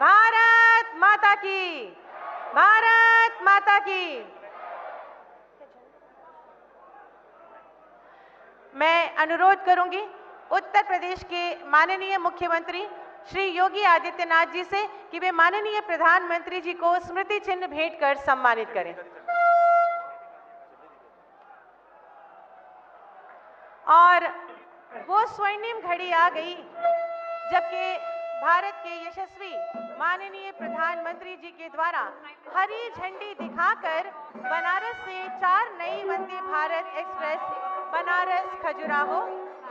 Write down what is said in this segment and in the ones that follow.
भारत माता की, भारत माता की। मैं अनुरोध करूंगी उत्तर प्रदेश के माननीय मुख्यमंत्री श्री योगी आदित्यनाथ जी से कि वे माननीय प्रधानमंत्री जी को स्मृति चिन्ह भेंट कर सम्मानित करें। और वो स्वर्णिम घड़ी आ गई जबकि भारत के यशस्वी माननीय प्रधानमंत्री जी के द्वारा हरी झंडी दिखाकर बनारस से 4 नई वंदे भारत एक्सप्रेस बनारस खजुराहो,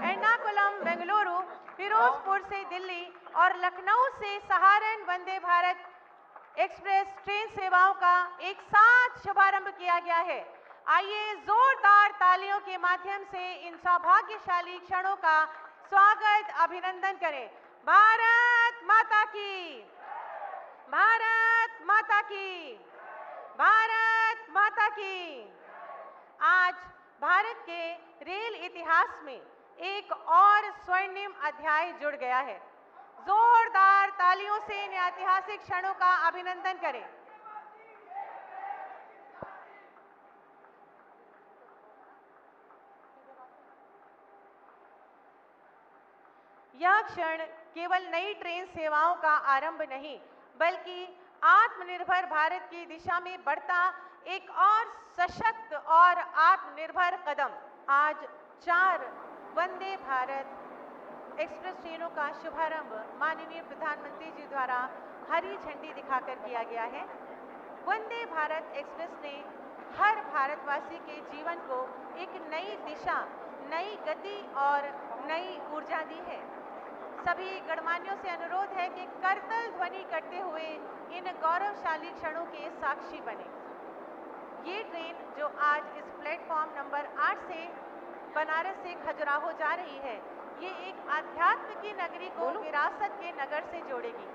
एर्नाकुलम बेंगलुरु, फिरोजपुर से दिल्ली और लखनऊ से सहारन वंदे भारत एक्सप्रेस ट्रेन सेवाओं का एक साथ शुभारंभ किया गया है। आइए जोरदार तालियों के माध्यम से इन सौभाग्यशाली क्षणों का स्वागत अभिनंदन करें। भारत माता की, भारत माता की, भारत माता की। आज भारत के रेल इतिहास में एक और स्वर्णिम अध्याय जुड़ गया है। जोरदार तालियों से इन ऐतिहासिक क्षणों का अभिनंदन करें। यह क्षण केवल नई ट्रेन सेवाओं का आरंभ नहीं, बल्कि आत्मनिर्भर भारत की दिशा में बढ़ता एक और सशक्त और आत्मनिर्भर कदम। आज 4 वंदे भारत एक्सप्रेस ट्रेनों का शुभारंभ माननीय प्रधानमंत्री जी द्वारा हरी झंडी दिखाकर किया गया है। वंदे भारत एक्सप्रेस ने हर भारतवासी के जीवन को एक नई दिशा, नई गति और नई ऊर्जा दी है। सभी गणमान्यों से अनुरोध है कि करतल ध्वनि करते हुए इन गौरवशाली क्षणों के साक्षी बने। ये ट्रेन जो आज इस प्लेटफॉर्म नंबर 8 से बनारस से खजुराहो जा रही है, ये एक आध्यात्म की नगरी को विरासत के नगर से जोड़ेगी।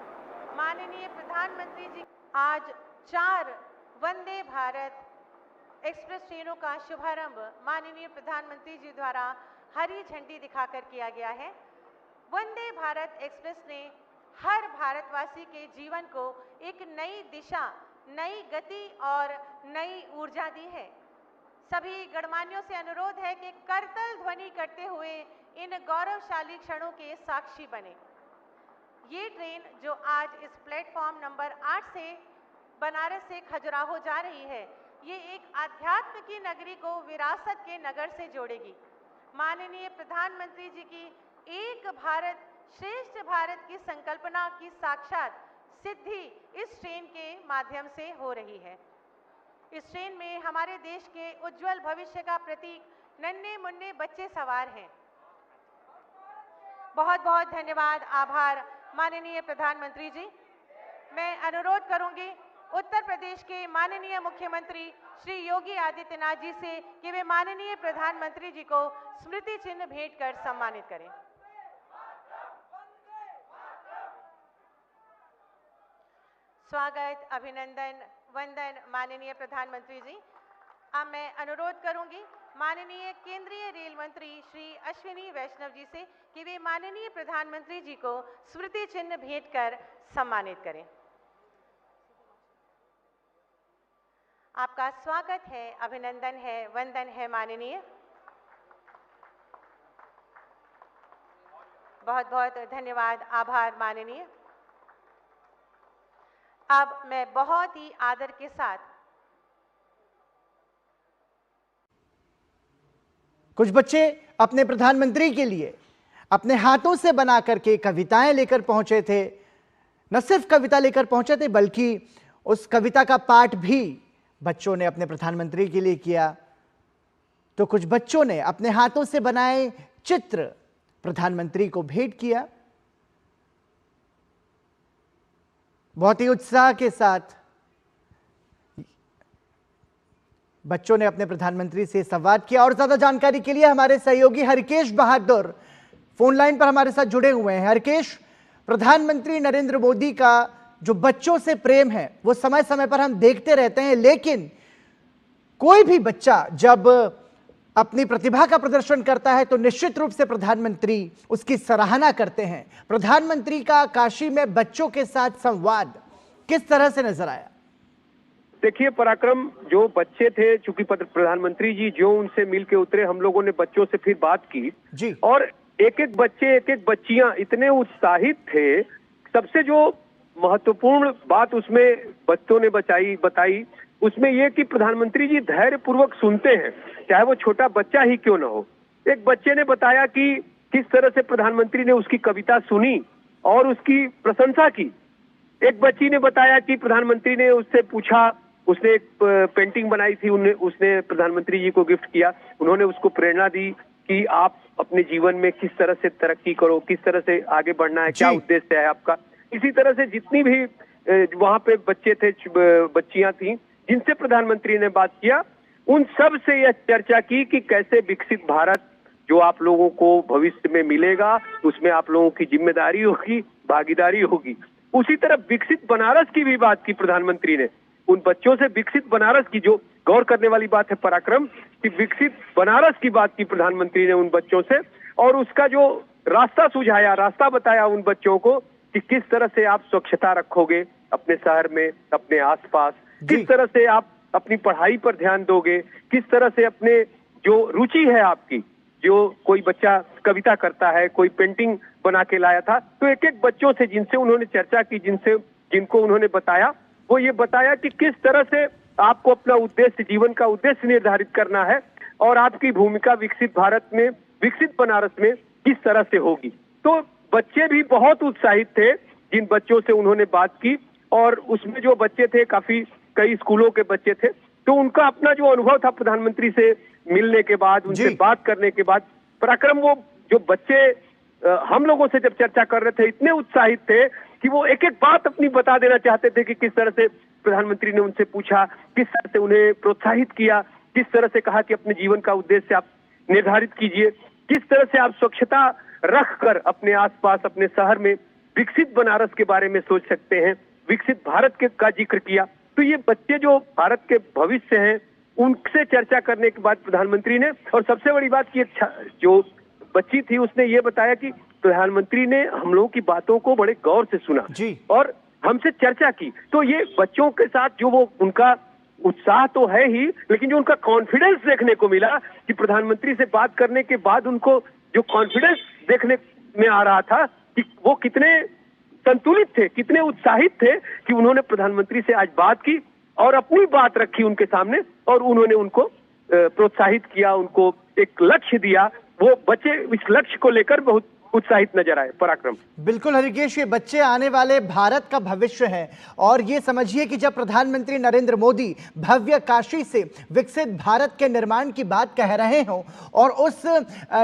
माननीय प्रधानमंत्री जी आज 4 वंदे भारत एक्सप्रेस ट्रेनों का शुभारंभ माननीय प्रधानमंत्री जी द्वारा हरी झंडी दिखाकर किया गया है। वंदे भारत एक्सप्रेस ने हर भारतवासी के जीवन को एक नई दिशा, नई गति और नई ऊर्जा दी है। सभी गणमान्यों से अनुरोध है कि करतल ध्वनि करते हुए इन गौरवशाली क्षणों के साक्षी बने। ये ट्रेन जो आज इस प्लेटफॉर्म नंबर 8 से बनारस से खजुराहो जा रही है, ये एक आध्यात्म की नगरी को विरासत के नगर से जोड़ेगी। माननीय प्रधानमंत्री जी की एक भारत श्रेष्ठ भारत की संकल्पना की साक्षात सिद्धि इस ट्रेन के माध्यम से हो रही है। इस ट्रेन में हमारे देश के उज्जवल भविष्य का प्रतीक नन्हे मुन्ने बच्चे सवार हैं। बहुत बहुत धन्यवाद, आभार माननीय प्रधानमंत्री जी। मैं अनुरोध करूंगी उत्तर प्रदेश के माननीय मुख्यमंत्री श्री योगी आदित्यनाथ जी से कि वे माननीय प्रधानमंत्री जी को स्मृति चिन्ह भेंट कर सम्मानित करें। स्वागत, अभिनंदन, वंदन माननीय प्रधानमंत्री जी। अब मैं अनुरोध करूंगी माननीय केंद्रीय रेल मंत्री श्री अश्विनी वैष्णव जी से कि वे माननीय प्रधानमंत्री जी को स्मृति चिन्ह भेंट कर सम्मानित करें। आपका स्वागत है, अभिनंदन है, वंदन है माननीय। बहुत बहुत धन्यवाद, आभार माननीय। अब मैं बहुत ही आदर के साथ कुछ बच्चे अपने प्रधानमंत्री के लिए अपने हाथों से बना करके कविताएं लेकर पहुंचे थे। न सिर्फ कविता लेकर पहुंचे थे, बल्कि उस कविता का पाठ भी बच्चों ने अपने प्रधानमंत्री के लिए किया। तो कुछ बच्चों ने अपने हाथों से बनाए चित्र प्रधानमंत्री को भेंट किया। बहुत ही उत्साह के साथ बच्चों ने अपने प्रधानमंत्री से संवाद किया। और ज्यादा जानकारी के लिए हमारे सहयोगी हरकेश बहादुर फोन लाइन पर हमारे साथ जुड़े हुए हैं। हरकेश, प्रधानमंत्री नरेंद्र मोदी का जो बच्चों से प्रेम है वो समय समय पर हम देखते रहते हैं, लेकिन कोई भी बच्चा जब अपनी प्रतिभा का प्रदर्शन करता है तो निश्चित रूप से प्रधानमंत्री उसकी सराहना करते हैं। प्रधानमंत्री का काशी में बच्चों के साथ संवाद किस तरह से नजर आया? देखिए पराक्रम, जो बच्चे थे, चूंकि प्रधानमंत्री जी जो उनसे मिल के उतरे, हम लोगों ने बच्चों से फिर बात की जी। और एक एक बच्चे, एक एक बच्चियां इतने उत्साहित थे। सबसे जो महत्वपूर्ण बात उसमें बच्चों ने बताई उसमें ये कि प्रधानमंत्री जी धैर्य पूर्वक सुनते हैं, चाहे वो छोटा बच्चा ही क्यों ना हो। एक बच्चे ने बताया कि किस तरह से प्रधानमंत्री ने उसकी कविता सुनी और उसकी प्रशंसा की। एक बच्ची ने बताया कि प्रधानमंत्री ने उससे पूछा, उसने एक पेंटिंग बनाई थी, उसने प्रधानमंत्री जी को गिफ्ट किया। उन्होंने उसको प्रेरणा दी कि आप अपने जीवन में किस तरह से तरक्की करो, किस तरह से आगे बढ़ना है, क्या उद्देश्य है आपका। इसी तरह से जितनी भी वहां पे बच्चे थे, बच्चियां थी, जिनसे प्रधानमंत्री ने बात किया, उन सब से यह चर्चा की कि कैसे विकसित भारत जो आप लोगों को भविष्य में मिलेगा, उसमें आप लोगों की जिम्मेदारी होगी, भागीदारी होगी। उसी तरह विकसित बनारस की भी बात की प्रधानमंत्री ने उन बच्चों से। विकसित बनारस की, जो गौर करने वाली बात है पराक्रम, कि विकसित बनारस की बात की प्रधानमंत्री ने उन बच्चों से और उसका जो रास्ता सुझाया, रास्ता बताया उन बच्चों को कि किस तरह से आप स्वच्छता रखोगे अपने शहर में, अपने आसपास, किस तरह से आप अपनी पढ़ाई पर ध्यान दोगे, किस तरह से अपने जो रुचि है आपकी, जो कोई बच्चा कविता करता है, कोई पेंटिंग बना के लाया था, तो एक एक बच्चों से जिनसे उन्होंने चर्चा की, जिनको उन्होंने बताया, वो ये बताया कि किस तरह से आपको अपना उद्देश्य, जीवन का उद्देश्य निर्धारित करना है और आपकी भूमिका विकसित भारत में, विकसित बनारस में किस तरह से होगी। तो बच्चे भी बहुत उत्साहित थे जिन बच्चों से उन्होंने बात की, और उसमें जो बच्चे थे कई स्कूलों के बच्चे थे, तो उनका अपना जो अनुभव था प्रधानमंत्री से मिलने के बाद, उनसे बात करने के बाद, पराक्रम, वो जो बच्चे हम लोगों से जब चर्चा कर रहे थे, इतने उत्साहित थे कि वो एक एक बात अपनी बता देना चाहते थे कि किस तरह से प्रधानमंत्री ने उनसे पूछा, किस तरह से उन्हें प्रोत्साहित किया, किस तरह से कहा कि अपने जीवन का उद्देश्य आप निर्धारित कीजिए, किस तरह से आप स्वच्छता रख कर अपने आसपास, अपने शहर में विकसित बनारस के बारे में सोच सकते हैं, विकसित भारत के का जिक्र किया। तो ये बच्चे जो भारत के भविष्य हैं, उनसे चर्चा करने के बाद प्रधानमंत्री ने, और सबसे बड़ी बात की जो बच्ची थी उसने ये बताया कि प्रधानमंत्री ने हम लोगों की बातों को बड़े गौर से सुना और हमसे चर्चा की। तो ये बच्चों के साथ जो वो उनका उत्साह तो है ही, लेकिन जो उनका कॉन्फिडेंस देखने को मिला कि प्रधानमंत्री से बात करने के बाद उनको जो कॉन्फिडेंस देखने में आ रहा था कि वो कितने संतुलित थे, कितने उत्साहित थे कि उन्होंने प्रधानमंत्री से आज बात की और अपनी बात रखी उनके सामने, और उन्होंने उनको प्रोत्साहित किया, उनको एक लक्ष्य दिया। वो बच्चे इस लक्ष्य को लेकर बहुत उत्साहित नजर आए। पराक्रम, बिल्कुल हरिकेश, ये बच्चे आने वाले भारत का भविष्य हैं और ये समझिए कि जब प्रधानमंत्री नरेंद्र मोदी भव्य काशी से विकसित भारत के निर्माण की बात कह रहे हों और उस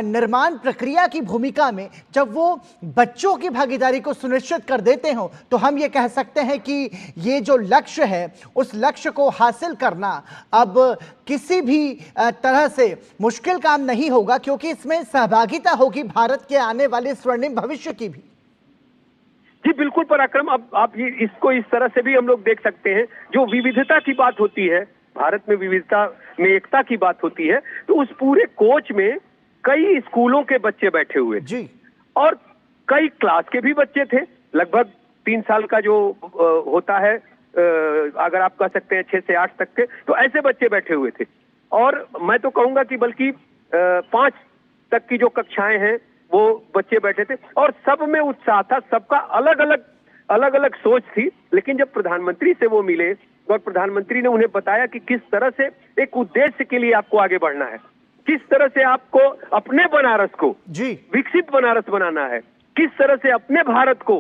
निर्माण प्रक्रिया की भूमिका में जब वो बच्चों की भागीदारी को सुनिश्चित कर देते हों, तो हम ये कह सकते हैं कि ये जो लक्ष्य है, उस लक्ष्य को हासिल करना अब किसी भी तरह से मुश्किल काम नहीं होगा, क्योंकि इसमें सहभागिता होगी भारत के आने वाले स्वर्णिम भविष्य की भी। जी बिल्कुल पराक्रम, अब आप ये इसको इस तरह से भी हम लोग देख सकते हैं, जो विविधता की बात होती है, भारत में विविधता में एकता की बात होती है, तो उस पूरे कोच में कई स्कूलों के बच्चे बैठे हुए जी, और कई क्लास के भी बच्चे थे। लगभग 3 साल का जो होता है, अगर आप कह सकते हैं 6 से 8 तक के, तो ऐसे बच्चे बैठे हुए थे। और मैं तो कहूंगा कि बल्कि 5 तक की जो कक्षाएं हैं वो बच्चे बैठे थे, और सब में उत्साह था, सबका अलग अलग सोच थी। लेकिन जब प्रधानमंत्री से वो मिले और प्रधानमंत्री ने उन्हें बताया कि किस तरह से एक उद्देश्य के लिए आपको आगे बढ़ना है, किस तरह से आपको अपने बनारस को जी विकसित बनारस बनाना है, किस तरह से अपने भारत को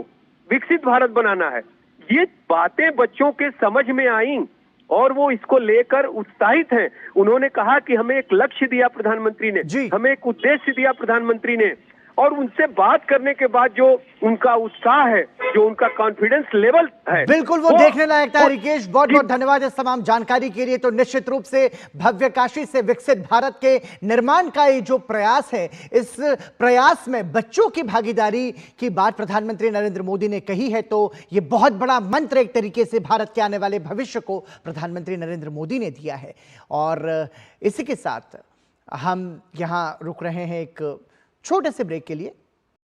विकसित भारत बनाना है, ये बातें बच्चों के समझ में आई और वो इसको लेकर उत्साहित हैं। उन्होंने कहा कि हमें एक लक्ष्य दिया प्रधानमंत्री ने, हमें एक उद्देश्य दिया प्रधानमंत्री ने, और उनसे बात करने के बाद जो उनका उत्साह है, जो उनका कॉन्फिडेंस लेवल है, बिल्कुल वो देखने लायक था। रिकेश, बहुत बहुत धन्यवाद इस तमाम जानकारी के लिए। तो निश्चित रूप से भव्य काशी से विकसित भारत के निर्माण का ये जो प्रयास है, इस प्रयास में बच्चों की भागीदारी की बात प्रधानमंत्री नरेंद्र मोदी ने कही है, तो ये बहुत बड़ा मंत्र एक तरीके से भारत के आने वाले भविष्य को प्रधानमंत्री नरेंद्र मोदी ने दिया है। और इसी के साथ हम यहाँ रुक रहे हैं एक छोटे से ब्रेक के लिए।